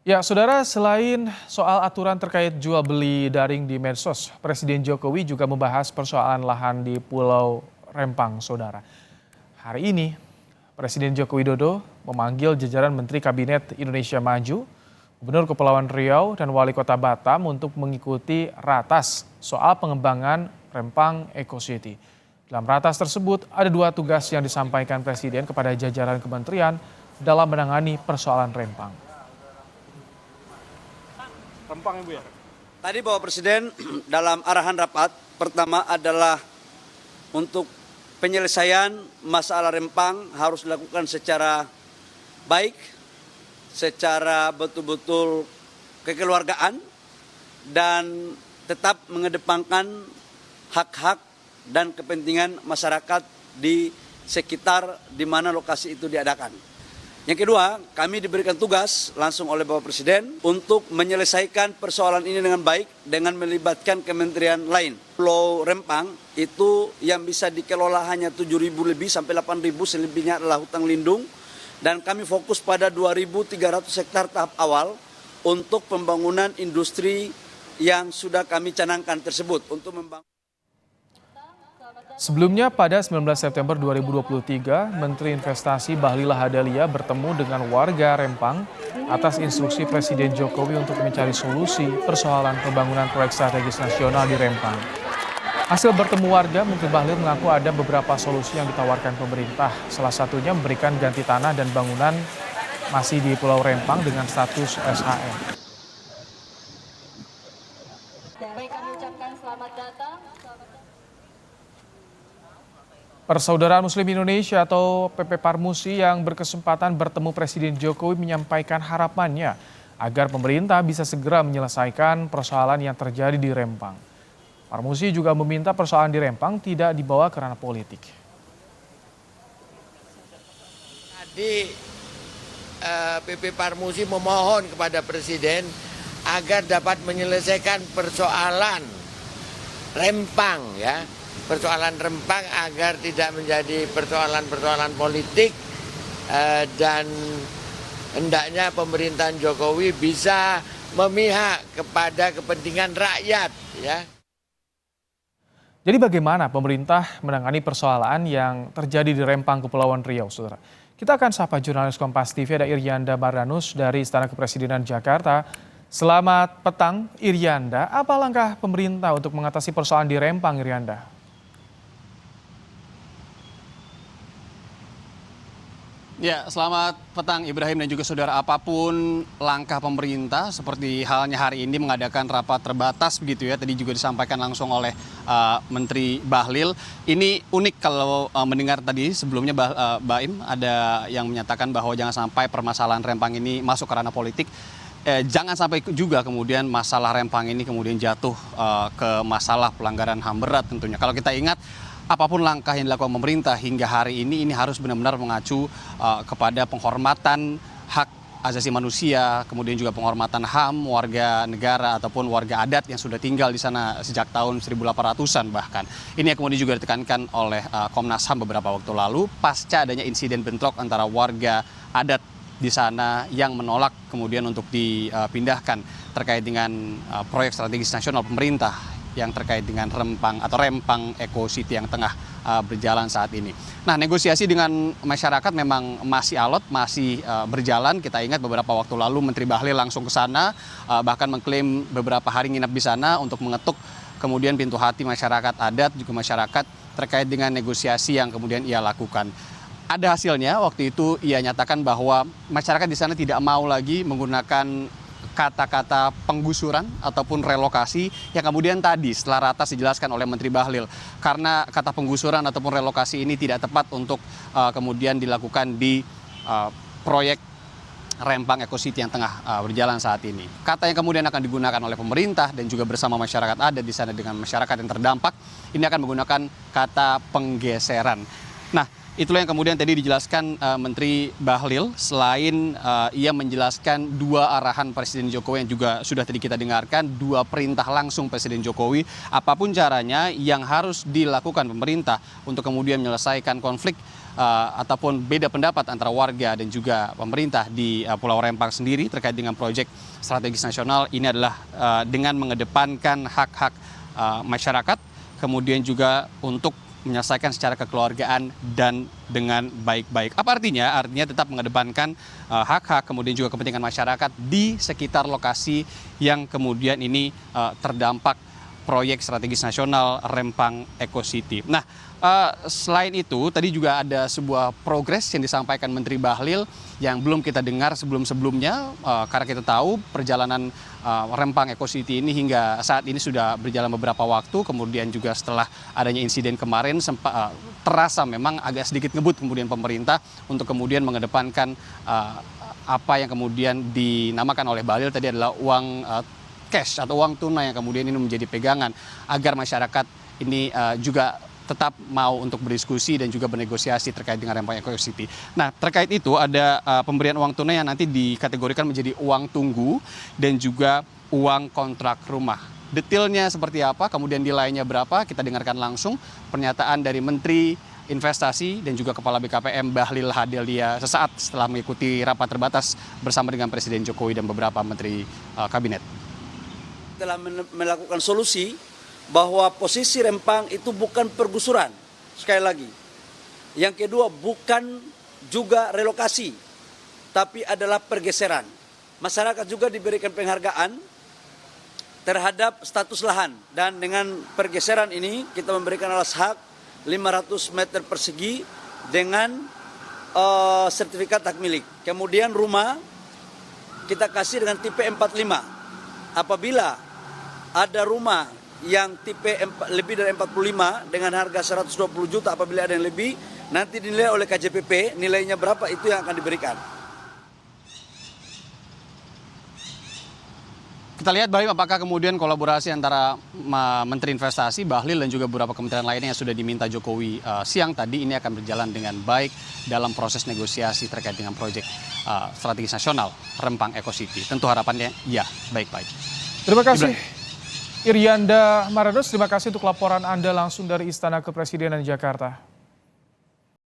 Ya, saudara, selain soal aturan terkait jual beli daring di medsos, Presiden Jokowi juga membahas persoalan lahan di Pulau Rempang, saudara. Hari ini, Presiden Joko Widodo memanggil jajaran Menteri Kabinet Indonesia Maju, Gubernur Kepulauan Riau, dan Wali Kota Batam untuk mengikuti ratas soal pengembangan Rempang Eco City. Dalam ratas tersebut, ada dua tugas yang disampaikan Presiden kepada jajaran kementerian dalam menangani persoalan Rempang. Rempang, Ibu ya. Tadi Bapak Presiden dalam arahan rapat pertama adalah untuk penyelesaian masalah Rempang harus dilakukan secara baik, secara betul-betul kekeluargaan dan tetap mengedepankan hak-hak dan kepentingan masyarakat di sekitar di mana lokasi itu diadakan. Yang kedua, kami diberikan tugas langsung oleh Bapak Presiden untuk menyelesaikan persoalan ini dengan baik dengan melibatkan kementerian lain. Pulau Rempang itu yang bisa dikelola hanya 7.000 lebih sampai 8.000, selebihnya adalah hutan lindung. Dan kami fokus pada 2.300 hektar tahap awal untuk pembangunan industri yang sudah kami canangkan tersebut untuk membangun. Sebelumnya pada 19 September 2023, Menteri Investasi Bahlil Lahadalia bertemu dengan warga Rempang atas instruksi Presiden Jokowi untuk mencari solusi persoalan pembangunan proyek strategis nasional di Rempang. Hasil bertemu warga, Menteri Bahlil mengaku ada beberapa solusi yang ditawarkan pemerintah. Salah satunya memberikan ganti tanah dan bangunan masih di Pulau Rempang dengan status SHM. Baik, kami ucapkan selamat datang. Persaudaraan Muslim Indonesia atau PP Parmusi yang berkesempatan bertemu Presiden Jokowi menyampaikan harapannya agar pemerintah bisa segera menyelesaikan persoalan yang terjadi di Rempang. Parmusi juga meminta persoalan di Rempang tidak dibawa ke ranah politik. Tadi PP Parmusi memohon kepada Presiden agar dapat menyelesaikan persoalan Rempang ya. Persoalan Rempang agar tidak menjadi persoalan-persoalan politik dan hendaknya pemerintahan Jokowi bisa memihak kepada kepentingan rakyat ya. Jadi bagaimana pemerintah menangani persoalan yang terjadi di Rempang, Kepulauan Riau, saudara? Kita akan sapa jurnalis Kompas TV, ada Irianda Mardanus dari Istana Kepresidenan Jakarta. Selamat petang, Irianda. Apa langkah pemerintah untuk mengatasi persoalan di Rempang, Irianda? Ya, selamat petang Ibrahim dan juga saudara. Apapun langkah pemerintah seperti halnya hari ini mengadakan rapat terbatas begitu ya. Tadi juga disampaikan langsung oleh Menteri Bahlil. Ini unik kalau mendengar tadi sebelumnya Baim ada yang menyatakan bahwa jangan sampai permasalahan Rempang ini masuk ke ranah politik. Jangan sampai juga kemudian masalah Rempang ini kemudian jatuh ke masalah pelanggaran HAM berat tentunya. Kalau kita ingat, apapun langkah yang dilakukan pemerintah hingga hari ini harus benar-benar mengacu kepada penghormatan hak asasi manusia, kemudian juga penghormatan HAM warga negara ataupun warga adat yang sudah tinggal di sana sejak tahun 1800-an bahkan. Ini yang kemudian juga ditekankan oleh Komnas HAM beberapa waktu lalu pasca adanya insiden bentrok antara warga adat di sana yang menolak kemudian untuk dipindahkan terkait dengan proyek strategis nasional pemerintah yang terkait dengan Rempang Eco City yang tengah berjalan saat ini. Nah, negosiasi dengan masyarakat memang masih alot, masih berjalan. Kita ingat beberapa waktu lalu Menteri Bahlil langsung ke sana, bahkan mengklaim beberapa hari nginap di sana untuk mengetuk kemudian pintu hati masyarakat adat, juga masyarakat terkait dengan negosiasi yang kemudian ia lakukan. Ada hasilnya, waktu itu ia nyatakan bahwa masyarakat di sana tidak mau lagi menggunakan kata-kata penggusuran ataupun relokasi yang kemudian tadi setelah ratas dijelaskan oleh Menteri Bahlil. Karena kata penggusuran ataupun relokasi ini tidak tepat untuk kemudian dilakukan di proyek Rempang Eco City yang tengah berjalan saat ini. Kata yang kemudian akan digunakan oleh pemerintah dan juga bersama masyarakat adat di sana dengan masyarakat yang terdampak, ini akan menggunakan kata penggeseran. Nah, itulah yang kemudian tadi dijelaskan Menteri Bahlil. Selain ia menjelaskan dua arahan Presiden Jokowi yang juga sudah tadi kita dengarkan, dua perintah langsung Presiden Jokowi, apapun caranya yang harus dilakukan pemerintah untuk kemudian menyelesaikan konflik ataupun beda pendapat antara warga dan juga pemerintah di Pulau Rempang sendiri terkait dengan proyek strategis nasional ini adalah dengan mengedepankan hak-hak masyarakat, kemudian juga untuk menyelesaikan secara kekeluargaan dan dengan baik-baik. Apa artinya? Artinya tetap mengedepankan hak-hak kemudian juga kepentingan masyarakat di sekitar lokasi yang kemudian ini terdampak proyek strategis nasional Rempang Eco City. Nah, selain itu tadi juga ada sebuah progres yang disampaikan Menteri Bahlil yang belum kita dengar sebelum-sebelumnya karena kita tahu perjalanan Rempang Eco City ini hingga saat ini sudah berjalan beberapa waktu, kemudian juga setelah adanya insiden kemarin terasa memang agak sedikit ngebut kemudian pemerintah untuk kemudian mengedepankan apa yang kemudian dinamakan oleh Bahlil tadi adalah uang cash atau uang tunai yang kemudian ini menjadi pegangan agar masyarakat ini juga tetap mau untuk berdiskusi dan juga bernegosiasi terkait dengan Rempang Eco City. Nah, terkait itu ada pemberian uang tunai yang nanti dikategorikan menjadi uang tunggu dan juga uang kontrak rumah. Detailnya seperti apa, kemudian nilainya berapa, kita dengarkan langsung pernyataan dari Menteri Investasi dan juga Kepala BKPM Bahlil Lahadalia sesaat setelah mengikuti rapat terbatas bersama dengan Presiden Jokowi dan beberapa Menteri Kabinet. Telah melakukan solusi bahwa posisi Rempang itu bukan pergusuran, sekali lagi. Yang kedua, bukan juga relokasi, tapi adalah pergeseran. Masyarakat juga diberikan penghargaan terhadap status lahan. Dan dengan pergeseran ini, kita memberikan alas hak 500 meter persegi dengan sertifikat hak milik. Kemudian rumah, kita kasih dengan tipe 45. Apabila ada rumah yang tipe lebih dari 45 dengan harga 120 juta, apabila ada yang lebih, nanti dinilai oleh KJPP, nilainya berapa itu yang akan diberikan. Kita lihat Bahlil apakah kemudian kolaborasi antara Menteri Investasi, Bahlil dan juga beberapa kementerian lainnya yang sudah diminta Jokowi siang tadi ini akan berjalan dengan baik dalam proses negosiasi terkait dengan proyek strategis nasional Rempang Eco City. Tentu harapannya ya baik-baik. Terima kasih. Irianda Marados, terima kasih untuk laporan Anda langsung dari Istana Kepresidenan Jakarta.